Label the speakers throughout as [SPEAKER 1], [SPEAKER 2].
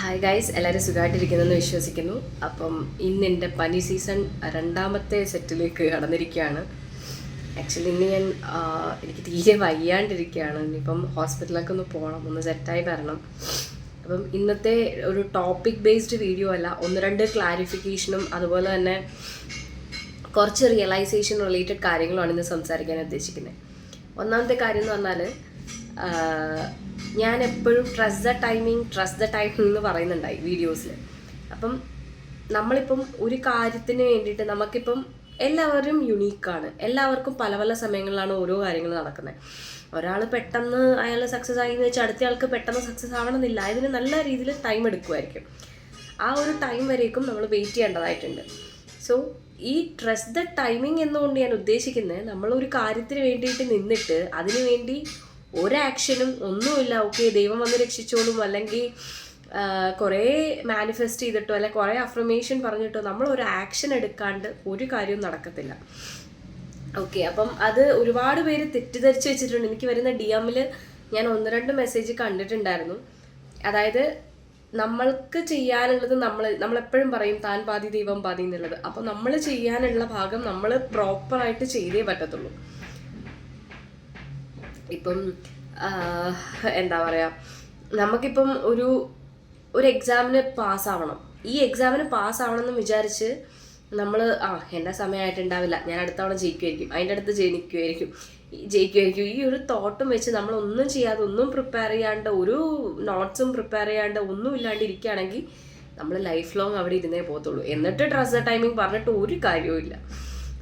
[SPEAKER 1] Hi guys, എല്ലാവരും സുഖമായിട്ടിരിക്കുന്നെന്ന് വിശ്വസിക്കുന്നു. അപ്പം ഇന്ന് എൻ്റെ പനി സീസൺ രണ്ടാമത്തെ സെറ്റിലേക്ക് കടന്നിരിക്കുകയാണ്. ആക്ച്വലി ഇന്ന് എനിക്ക് തീരെ വയ്യാണ്ടിരിക്കുകയാണ്. ഇനിയിപ്പം ഹോസ്പിറ്റലിലൊക്കെ ഒന്ന് പോകണം, ഒന്ന് സെറ്റായി വരണം. അപ്പം ഇന്നത്തെ ഒരു ടോപ്പിക് ബേസ്ഡ് വീഡിയോ അല്ല, ഒന്ന് രണ്ട് ക്ലാരിഫിക്കേഷനും അതുപോലെ തന്നെ കുറച്ച് റിയലൈസേഷൻ റിലേറ്റഡ് കാര്യങ്ങളുമാണ് ഇന്ന് സംസാരിക്കാൻ ഉദ്ദേശിക്കുന്നത്. ഒന്നാമത്തെ കാര്യം എന്ന് പറഞ്ഞാൽ, ഞാൻ എപ്പോഴും ട്രസ്റ്റ് ദ ടൈമിങ് എന്ന് പറയുന്നുണ്ടായി വീഡിയോസിൽ. അപ്പം നമ്മളിപ്പം ഒരു കാര്യത്തിന് വേണ്ടിയിട്ട് നമുക്കിപ്പം എല്ലാവരും യുണീക്കാണ്. എല്ലാവർക്കും പല പല സമയങ്ങളിലാണ് ഓരോ കാര്യങ്ങൾ നടക്കുന്നത്. ഒരാൾ പെട്ടെന്ന് അയാൾ സക്സസ് ആയി എന്ന് വെച്ചാൽ അടുത്ത ആൾക്ക് പെട്ടെന്ന് സക്സസ് ആവണമെന്നില്ല. ഇതിന് നല്ല രീതിയിൽ ടൈം എടുക്കുമായിരിക്കും. ആ ഒരു ടൈം വരേക്കും നമ്മൾ വെയിറ്റ് ചെയ്യേണ്ടതായിട്ടുണ്ട്. സോ ഈ ട്രസ്റ്റ് ദ ടൈമിങ് എന്നുകൊണ്ട് ഞാൻ ഉദ്ദേശിക്കുന്നത്, നമ്മളൊരു കാര്യത്തിന് വേണ്ടിയിട്ട് നിന്നിട്ട് അതിനു വേണ്ടി ഒരാക്ഷനും ഒന്നുമില്ല, ഓക്കെ ദൈവം വന്ന് രക്ഷിച്ചോളും, അല്ലെങ്കിൽ കുറേ മാനിഫെസ്റ്റ് ചെയ്തിട്ടോ അല്ലെങ്കിൽ കുറേ അഫർമേഷൻ പറഞ്ഞിട്ടോ നമ്മൾ ഒരു ആക്ഷൻ എടുക്കാണ്ട് ഒരു കാര്യവും നടക്കത്തില്ല. ഓക്കെ, അപ്പം അത് ഒരുപാട് പേര് തെറ്റിദ്ധരിച്ച് വെച്ചിട്ടുണ്ട്. എനിക്ക് വരുന്ന DM-ൽ ഞാൻ ഒന്ന് രണ്ട് മെസ്സേജ് കണ്ടിട്ടുണ്ടായിരുന്നു. അതായത് നമ്മൾക്ക് ചെയ്യാനുള്ളത് നമ്മളെപ്പോഴും പറയും താൻ പാതി ദൈവം പാതി എന്നുള്ളത്. അപ്പം നമ്മൾ ചെയ്യാനുള്ള ഭാഗം നമ്മൾ പ്രോപ്പറായിട്ട് ചെയ്തേ പറ്റത്തുള്ളൂ. ഇപ്പം എന്താ പറയുക, നമുക്കിപ്പം ഒരു എക്സാമിന് പാസ്സാവണം. ഈ എക്സാമിന് പാസ്സാവണം എന്ന് വിചാരിച്ച് നമ്മൾ എൻ്റെ സമയമായിട്ടുണ്ടാവില്ല, ഞാൻ അടുത്ത തവണ അതിൻ്റെ അടുത്ത് ജയിക്കുമായിരിക്കും. ഈ ഒരു തോട്ടും വെച്ച് നമ്മളൊന്നും ചെയ്യാതെ, ഒന്നും പ്രിപ്പയർ ചെയ്യാണ്ട്, ഒരു നോട്ട്സും പ്രിപ്പയർ ചെയ്യാണ്ട്, ഒന്നും ഇല്ലാണ്ട് ഇരിക്കുകയാണെങ്കിൽ നമ്മൾ ലൈഫ് ലോങ് അവിടെ ഇരുന്നേ പോകത്തുള്ളൂ. എന്നിട്ട് ട്രസ്റ്റ് ദ ടൈമിങ് പറഞ്ഞിട്ട് ഒരു കാര്യവും ഇല്ല.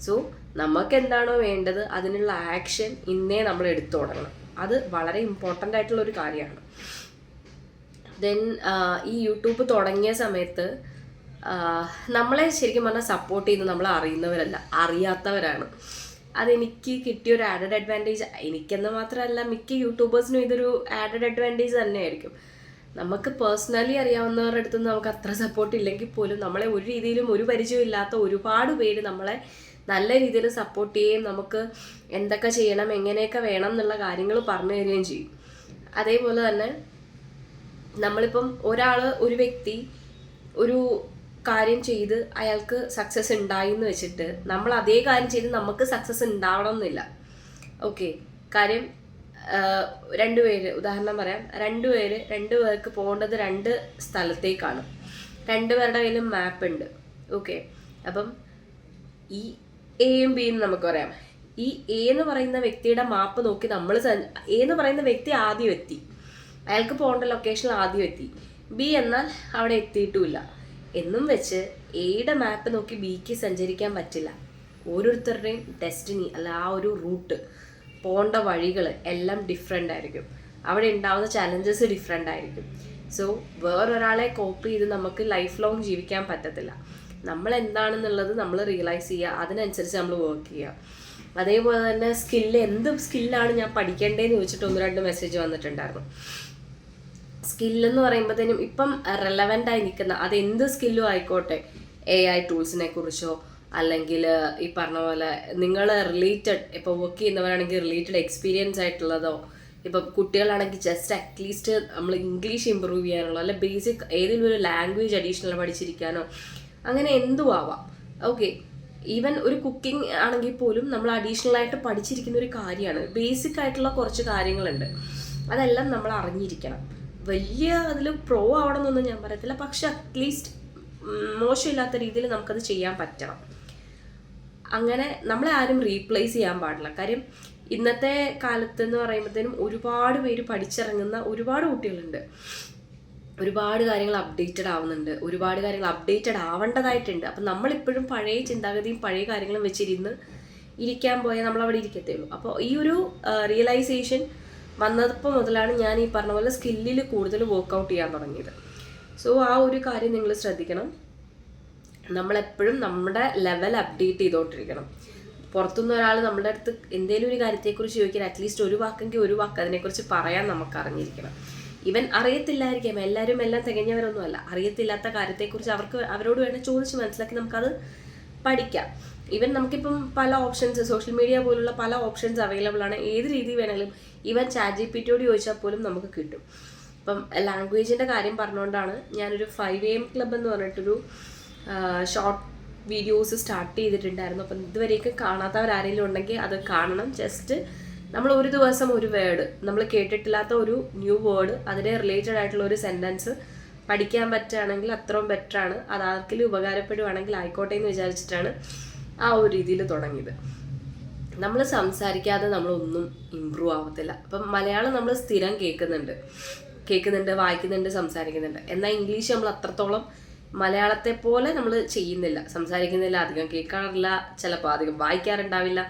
[SPEAKER 1] സോ നമുക്ക് എന്താണോ വേണ്ടത് അതിനുള്ള ആക്ഷൻ ഇന്നേ നമ്മൾ എടുത്തു തുടങ്ങണം. അത് വളരെ ഇമ്പോർട്ടൻ്റ് ആയിട്ടുള്ള ഒരു കാര്യമാണ്. ദെൻ ഈ യൂട്യൂബ് തുടങ്ങിയ സമയത്ത് നമ്മളെ ശരിക്കും പറഞ്ഞാൽ സപ്പോർട്ട് ചെയ്യുന്നത് നമ്മൾ അറിയുന്നവരല്ല, അറിയാത്തവരാണ്. അതെനിക്ക് കിട്ടിയൊരു ആഡഡ് അഡ്വാൻറ്റേജ്. എനിക്കെന്ന് മാത്രമല്ല, മിക്ക യൂട്യൂബേഴ്സിനും ഇതൊരു ആഡഡ് അഡ്വാൻറ്റേജ് തന്നെയായിരിക്കും. നമുക്ക് പേഴ്സണലി അറിയാവുന്നവരുടെ അടുത്ത് നമുക്ക് അത്ര സപ്പോർട്ട് ഇല്ലെങ്കിൽ പോലും നമ്മളെ ഒരു രീതിയിലും ഒരു പരിചയം ഇല്ലാത്ത ഒരുപാട് പേര് നമ്മളെ നല്ല രീതിയിൽ സപ്പോർട്ട് ചെയ്യുകയും നമുക്ക് എന്തൊക്കെ ചെയ്യണം, എങ്ങനെയൊക്കെ വേണം എന്നുള്ള കാര്യങ്ങൾ പറഞ്ഞു തരികയും ചെയ്യും. അതേപോലെ തന്നെ നമ്മളിപ്പം ഒരു വ്യക്തി ഒരു കാര്യം ചെയ്ത് അയാൾക്ക് സക്സസ് ഉണ്ടായി എന്ന് വെച്ചിട്ട് നമ്മൾ അതേ കാര്യം ചെയ്ത് നമുക്ക് സക്സസ് ഉണ്ടാവണം എന്നില്ല. ഓക്കെ, കാര്യം ഉദാഹരണം പറയാം, രണ്ടു പേർക്ക് പോകേണ്ടത് രണ്ട് സ്ഥലത്തേക്കാണ്. രണ്ടുപേരുടെ കയ്യിലും മാപ്പ് ഉണ്ട്. ഓക്കെ, അപ്പം ഈ എയും ബിയും നമുക്ക് പറയാം. ഈ എ എന്ന് പറയുന്ന വ്യക്തിയുടെ മാപ്പ് നോക്കി എ എന്ന് പറയുന്ന വ്യക്തി ആദ്യം എത്തി, അയാൾക്ക് പോകേണ്ട ലൊക്കേഷനിൽ ആദ്യം എത്തി. ബി എന്നാൽ അവിടെ എത്തിയിട്ടുമില്ല എന്നും വെച്ച് എയുടെ മാപ്പ് നോക്കി ബിക്ക് സഞ്ചരിക്കാൻ പറ്റില്ല. ഓരോരുത്തരുടെയും ഡെസ്റ്റിനി അല്ല, ആ ഒരു റൂട്ട്, പോകേണ്ട വഴികൾ എല്ലാം ഡിഫറെൻ്റ് ആയിരിക്കും. അവിടെ ഉണ്ടാവുന്ന ചലഞ്ചസ് ഡിഫറെൻ്റ് ആയിരിക്കും. സോ വേറൊരാളെ കോപ്പി ചെയ്ത് നമുക്ക് ലൈഫ് ലോങ് ജീവിക്കാൻ പറ്റത്തില്ല. നമ്മൾ എന്താണെന്നുള്ളത് നമ്മൾ റിയലൈസ് ചെയ്യുക, അതിനനുസരിച്ച് നമ്മൾ വർക്ക് ചെയ്യുക. അതേപോലെ തന്നെ എന്ത് സ്കില്ലാണ് ഞാൻ പഠിക്കേണ്ടതെന്ന് ചോദിച്ചിട്ട് ഒന്ന് രണ്ട് മെസ്സേജ് വന്നിട്ടുണ്ടായിരുന്നു. സ്കില്ലെന്ന് പറയുമ്പോഴത്തേനും ഇപ്പം റെലവൻ്റായി നിൽക്കുന്ന അതെന്ത് സ്കില്ലും ആയിക്കോട്ടെ, AI ടൂൾസിനെ കുറിച്ചോ അല്ലെങ്കിൽ ഈ പറഞ്ഞ പോലെ നിങ്ങൾ റിലേറ്റഡ്, ഇപ്പോൾ വർക്ക് ചെയ്യുന്നവരാണെങ്കിൽ റിലേറ്റഡ് എക്സ്പീരിയൻസ് ആയിട്ടുള്ളതോ, ഇപ്പം കുട്ടികളാണെങ്കിൽ ജസ്റ്റ് അറ്റ്ലീസ്റ്റ് നമ്മൾ ഇംഗ്ലീഷ് ഇമ്പ്രൂവ് ചെയ്യാനുള്ള, അല്ലെ ബേസിക് ഏതെങ്കിലും ഒരു ലാംഗ്വേജ് അഡീഷണൽ പഠിച്ചിരിക്കാനോ, അങ്ങനെ എന്തും ആവാം. ഓക്കെ, ഈവൻ ഒരു കുക്കിംഗ് ആണെങ്കിൽ പോലും നമ്മൾ അഡീഷണൽ ആയിട്ട് പഠിച്ചിരിക്കുന്ന ഒരു കാര്യമാണ്. ബേസിക് ആയിട്ടുള്ള കുറച്ച് കാര്യങ്ങളുണ്ട്, അതെല്ലാം നമ്മൾ അറിഞ്ഞിരിക്കണം. വലിയ അതിൽ പ്രോ ആവണമെന്നൊന്നും ഞാൻ പറയത്തില്ല, പക്ഷെ അറ്റ്ലീസ്റ്റ് മോശമില്ലാത്ത രീതിയിൽ നമുക്കത് ചെയ്യാൻ പറ്റണം. അങ്ങനെ നമ്മളെ ആരും റീപ്ലേസ് ചെയ്യാൻ പാടില്ല. കാര്യം ഇന്നത്തെ കാലത്ത് എന്ന് പറയുമ്പോഴത്തേനും ഒരുപാട് പേര് പഠിച്ചിറങ്ങുന്ന ഒരുപാട് കുട്ടികളുണ്ട്. ഒരുപാട് കാര്യങ്ങൾ അപ്ഡേറ്റഡ് ആവുന്നുണ്ട്, ഒരുപാട് കാര്യങ്ങൾ അപ്ഡേറ്റഡ് ആവേണ്ടതായിട്ടുണ്ട്. അപ്പം നമ്മളിപ്പോഴും പഴയ ചിന്താഗതിയും പഴയ കാര്യങ്ങളും ഇരിക്കാൻ പോയാൽ നമ്മളവിടെ ഇരിക്കത്തേ ഉള്ളൂ. അപ്പോൾ ഈ ഒരു റിയലൈസേഷൻ വന്നപ്പോൾ മുതലാണ് ഞാൻ ഈ പറഞ്ഞ പോലെ സ്കില്ലിൽ കൂടുതൽ വർക്കൗട്ട് ചെയ്യാൻ തുടങ്ങിയത്. സോ ആ ഒരു കാര്യം നിങ്ങൾ ശ്രദ്ധിക്കണം. നമ്മളെപ്പോഴും നമ്മുടെ ലെവൽ അപ്ഡേറ്റ് ചെയ്തുകൊണ്ടിരിക്കണം. പുറത്തുനിന്ന് ഒരാൾ നമ്മുടെ അടുത്ത് എന്തെങ്കിലും ഒരു കാര്യത്തെക്കുറിച്ച് ചോദിക്കാൻ അറ്റ്ലീസ്റ്റ് ഒരു വാക്ക് അതിനെക്കുറിച്ച് പറയാൻ നമുക്ക് അറിഞ്ഞിരിക്കണം. ഇവൻ അറിയത്തില്ലായിരിക്കാം, എല്ലാവരും എല്ലാം തികഞ്ഞവരൊന്നുമല്ല. അറിയത്തില്ലാത്ത കാര്യത്തെക്കുറിച്ച് അവരോട് വേണം ചോദിച്ച് മനസ്സിലാക്കി നമുക്കത് പഠിക്കാം. ഈവൻ നമുക്കിപ്പം പല ഓപ്ഷൻസ്, സോഷ്യൽ മീഡിയ പോലുള്ള പല ഓപ്ഷൻസ് അവൈലബിൾ ആണ്. ഏത് രീതി വേണമെങ്കിലും ഈവൻ ChatGPT ചോദിച്ചാൽ പോലും നമുക്ക് കിട്ടും. ഇപ്പം ലാംഗ്വേജിൻ്റെ കാര്യം പറഞ്ഞുകൊണ്ടാണ് ഞാനൊരു 5 AM ക്ലബ് എന്ന് പറഞ്ഞിട്ടൊരു ഷോർട്ട് വീഡിയോസ് സ്റ്റാർട്ട് ചെയ്തിട്ടുണ്ടായിരുന്നു. അപ്പം ഇതുവരെയൊക്കെ കാണാത്തവരാരെങ്കിലും ഉണ്ടെങ്കിൽ അത് കാണണം. ജസ്റ്റ് നമ്മൾ ഒരു ദിവസം ഒരു വേർഡ്, നമ്മൾ കേട്ടിട്ടില്ലാത്ത ഒരു ന്യൂ വേർഡ്, അതിനെ റിലേറ്റഡ് ആയിട്ടുള്ള ഒരു സെൻറ്റൻസ് പഠിക്കാൻ പറ്റുകയാണെങ്കിൽ അത്രയും ബെറ്ററാണ്. അത് ആർക്കെങ്കിലും ഉപകാരപ്പെടുവാണെങ്കിൽ ആയിക്കോട്ടെ എന്ന് വിചാരിച്ചിട്ടാണ് ആ ഒരു രീതിയിൽ തുടങ്ങിയത്. നമ്മൾ സംസാരിക്കാതെ നമ്മളൊന്നും ഇമ്പ്രൂവ് ആവത്തില്ല. അപ്പം മലയാളം നമ്മൾ സ്ഥിരം കേൾക്കുന്നുണ്ട്, വായിക്കുന്നുണ്ട്, സംസാരിക്കുന്നുണ്ട്. എന്നാൽ ഇംഗ്ലീഷ് നമ്മൾ അത്രത്തോളം മലയാളത്തെ പോലെ നമ്മൾ ചെയ്യുന്നില്ല, സംസാരിക്കുന്നില്ല, അധികം കേൾക്കാറില്ല, ചിലപ്പോൾ അധികം വായിക്കാറുണ്ടാവില്ല.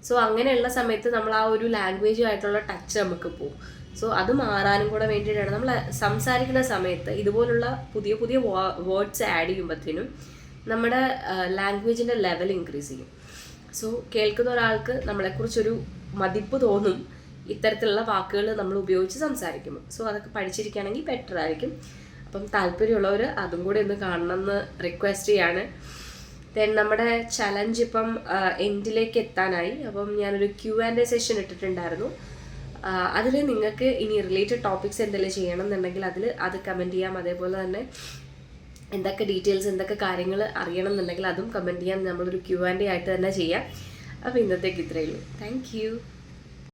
[SPEAKER 1] സോ അങ്ങനെയുള്ള സമയത്ത് നമ്മൾ ആ ഒരു ലാംഗ്വേജുമായിട്ടുള്ള ടച്ച് നമുക്ക് പോകും. സോ അത് മാറാനും കൂടെ വേണ്ടിയിട്ടാണ് നമ്മൾ സംസാരിക്കുന്ന സമയത്ത് ഇതുപോലുള്ള പുതിയ പുതിയ വേർഡ്സ് ആഡ് ചെയ്യുമ്പോഴത്തേനും നമ്മുടെ ലാംഗ്വേജിൻ്റെ ലെവൽ ഇൻക്രീസ് ചെയ്യും. സോ കേൾക്കുന്ന ഒരാൾക്ക് നമ്മളെക്കുറിച്ചൊരു മതിപ്പ് തോന്നും ഇത്തരത്തിലുള്ള വാക്കുകൾ നമ്മൾ ഉപയോഗിച്ച് സംസാരിക്കുമ്പോൾ. സോ അതൊക്കെ പഠിച്ചിരിക്കുകയാണെങ്കിൽ ബെറ്റർ ആയിരിക്കും. അപ്പം താല്പര്യമുള്ളവർ അതും കൂടി ഒന്ന് കാണണമെന്ന് റിക്വസ്റ്റ് ചെയ്യാണ്. ദെൻ നമ്മുടെ ചലഞ്ച് ഇപ്പം എൻഡിലേക്ക് എത്താനായി. അപ്പം ഞാനൊരു Q&A സെഷൻ ഇട്ടിട്ടുണ്ടായിരുന്നു. അതിൽ നിങ്ങൾക്ക് ഇനി റിലേറ്റഡ് ടോപ്പിക്സ് എന്തെങ്കിലും ചെയ്യണം എന്നുണ്ടെങ്കിൽ അത് കമൻറ്റ് ചെയ്യാം. അതേപോലെ തന്നെ എന്തൊക്കെ ഡീറ്റെയിൽസ്, എന്തൊക്കെ കാര്യങ്ങൾ അറിയണം എന്നുണ്ടെങ്കിൽ അതും കമൻറ്റ് ചെയ്യാം. നമ്മളൊരു Q&A ആയിട്ട് തന്നെ ചെയ്യാം. അപ്പോൾ ഇന്നത്തേക്ക് ഇത്രയേ ഉള്ളൂ. Thank you.